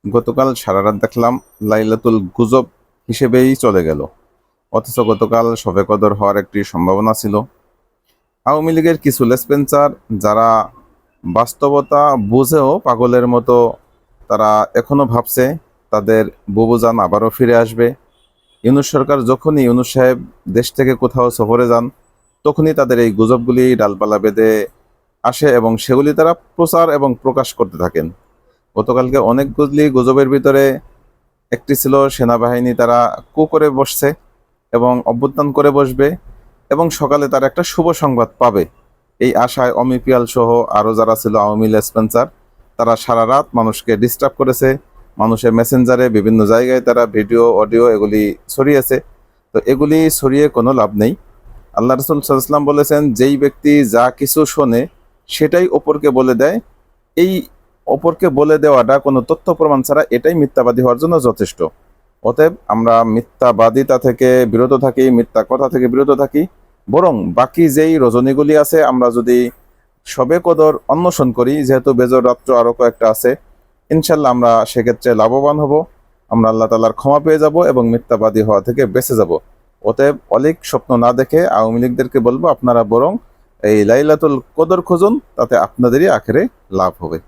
গতকাল সারা রাত দেখলাম লাইলাতুল গুজব হিসেবেই চলে গেল, অথচ গতকাল শবে কদর হওয়ার একটি সম্ভাবনা ছিল। আওয়ামী লীগের কিছু লেসপেন্সার যারা বাস্তবতা বুঝেও পাগলের মতো তারা এখনো ভাবছে তাদের বুবুজান আবারও ফিরে আসবে। ইউনূস সরকার যখনই ইউনূস সাহেব দেশ থেকে কোথাও সফরে যান, তখনই তাদের এই গুজবগুলি ডালপালা বেঁধে আসে এবং সেগুলি তারা প্রচার এবং প্রকাশ করতে থাকেন। গতকালকে অনেকগুলি গুজবের ভিতরে একটি ছিল সেনাবাহিনী তারা কু করে বসছে এবং অভ্যুত্থান করে বসবে এবং সকালে তারা একটা শুভ সংবাদ পাবে, এই আশায় অমি পিয়াল সহ আরও যারা ছিল আওয়ামী লেসপেন্সার তারা সারা রাত মানুষকে ডিস্টার্ব করেছে। মানুষের মেসেঞ্জারে বিভিন্ন জায়গায় তারা ভিডিও অডিও এগুলি ছড়িয়েছে। তো এগুলি ছড়িয়ে কোনো লাভ নেই। আল্লাহ রসুল সাল্লাল্লাহু আলাইহি ওয়াসাল্লাম বলেছেন, যেই ব্যক্তি যা কিছু শোনে সেটাই অপরকে বলে দেয়, এই অপরকে বলে দেওয়াটা কোনো তথ্য প্রমাণ ছাড়া এটাই মিথ্যাবাদী হওয়ার জন্য যথেষ্ট। অতএব আমরা মিথ্যাবাদিতা থেকে বিরত থাকি, মিথ্যা কথা থেকে বিরত থাকি, বরং বাকি যেই রজনীগুলি আছে আমরা যদি শবে কদর অন্বেষণ করি, যেহেতু বেজর রাত্র আরও কয়েকটা আছে, ইনশাল্লাহ আমরা সেক্ষেত্রে লাভবান হব, আমরা আল্লাহ তাআলার ক্ষমা পেয়ে যাব এবং মিথ্যাবাদী হওয়া থেকে বেঁচে যাব। অতএব অলিক স্বপ্ন না দেখে আওয়ামী লীগদেরকে বলবো, আপনারা বরং এই লাইলাতুল কদর খুঁজুন, তাতে আপনাদেরই আখেরে লাভ হবে।